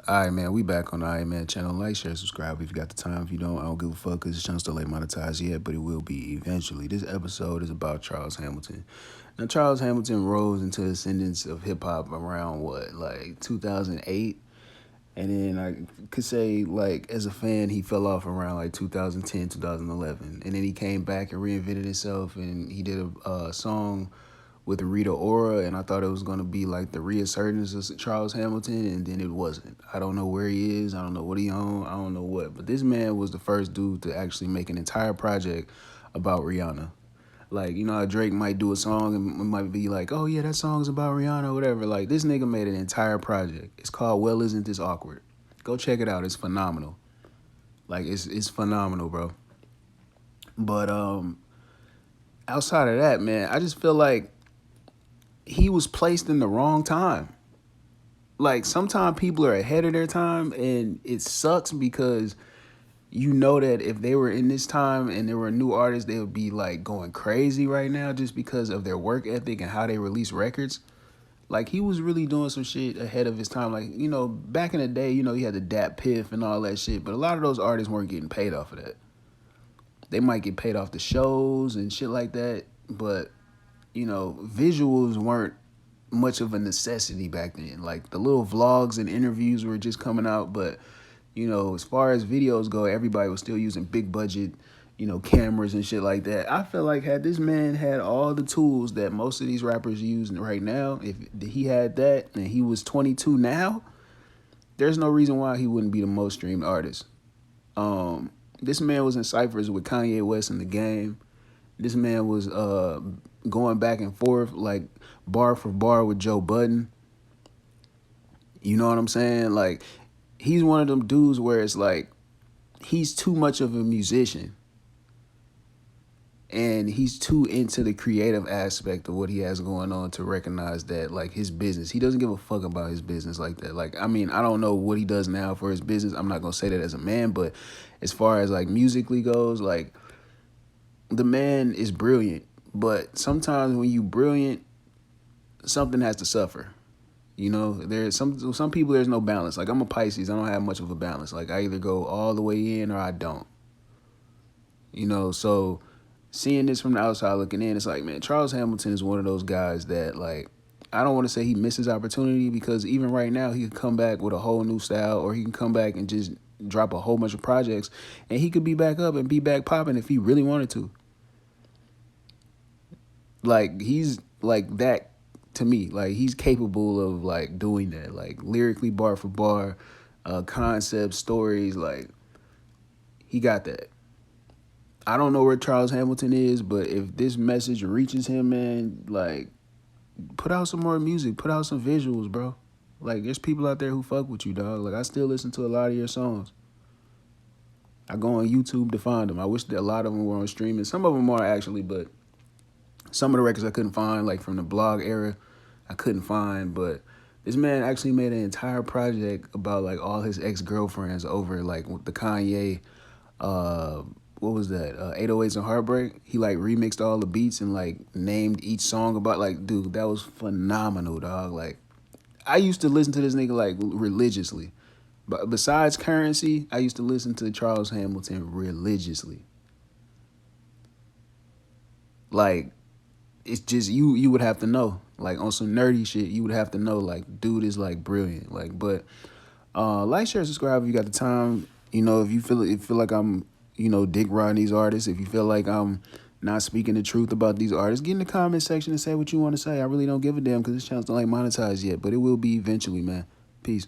All right, man. We back on the aightman channel. Like, share, subscribe if you got the time. If you don't, I don't give a fuck because this channel still ain't monetized yet, but it will be eventually. This episode is about Charles Hamilton. Now, Charles Hamilton rose into the ascendance of hip hop around what, like 2008? And then I could say, like, as a fan, he fell off around like 2010, 2011. And then he came back and reinvented himself, and he did a song with Rita Ora, and I thought it was going to be like the resurgence of Charles Hamilton, and then it wasn't. I don't know where he is. I don't know what he on. I don't know what. But this man was the first dude to actually make an entire project about Rihanna. Like, you know how Drake might do a song and it might be like, oh, yeah, that song's about Rihanna or whatever. Like, this nigga made an entire project. It's called Well, Isn't This Awkward? Go check it out. It's phenomenal. Like, it's phenomenal, bro. But outside of that, man, I just feel like he was placed in the wrong time. Like, sometimes people are ahead of their time, and it sucks because you know that if they were in this time and there were new artists, they would be like going crazy right now just because of their work ethic and how they release records. Like, he was really doing some shit ahead of his time. Like, you know, back in the day, you know, he had the Dat Piff and all that shit, but a lot of those artists weren't getting paid off of that. They might get paid off the shows and shit like that, but, you know, visuals weren't much of a necessity back then. Like, the little vlogs and interviews were just coming out, but, you know, as far as videos go, everybody was still using big budget, you know, cameras and shit like that. I feel like had this man had all the tools that most of these rappers use right now, if he had that and he was 22 now, there's no reason why he wouldn't be the most streamed artist. This man was in ciphers with Kanye West in the game. This man was going back and forth like bar for bar with Joe Budden. You know what I'm saying? Like, he's one of them dudes where it's like he's too much of a musician. And he's too into the creative aspect of what he has going on to recognize that, like, his business, he doesn't give a fuck about his business like that. Like, I mean, I don't know what he does now for his business. I'm not going to say that as a man, but as far as, like, musically goes, like, the man is brilliant. But sometimes when you brilliant, something has to suffer. You know, there's some people, there's no balance. Like, I'm a Pisces. I don't have much of a balance. Like, I either go all the way in or I don't. You know, so seeing this from the outside looking in, it's like, man, Charles Hamilton is one of those guys that, like, I don't want to say he misses opportunity because even right now he could come back with a whole new style, or he can come back and just drop a whole bunch of projects and he could be back up and be back popping if he really wanted to. Like, he's like that to me. Like, he's capable of, like, doing that, like, lyrically, bar for bar, concept, stories. Like, he got that. I don't know where Charles Hamilton is, but if this message reaches him, man, like, put out some more music, put out some visuals, bro. Like, there's people out there who fuck with you, dog. Like, I still listen to a lot of your songs. I go on YouTube to find them. I wish that a lot of them were on streaming. Some of them are actually, but some of the records I couldn't find, like from the blog era, I couldn't find. But this man actually made an entire project about, like, all his ex-girlfriends over, like, with the Kanye, what was that, 808s and Heartbreak. He, like, remixed all the beats and, like, named each song about, like, dude, that was phenomenal, dog. Like, I used to listen to this nigga, like, religiously. But besides Currency, I used to listen to Charles Hamilton religiously. Like, it's just, you would have to know. Like, on some nerdy shit, you would have to know, like, dude is, like, brilliant. Like, but like, share, subscribe if you got the time. You know, if you feel like I'm, you know, dick riding these artists, if you feel like I'm not speaking the truth about these artists, get in the comment section and say what you want to say. I really don't give a damn because this channel don't like monetized yet, but it will be eventually, man. Peace.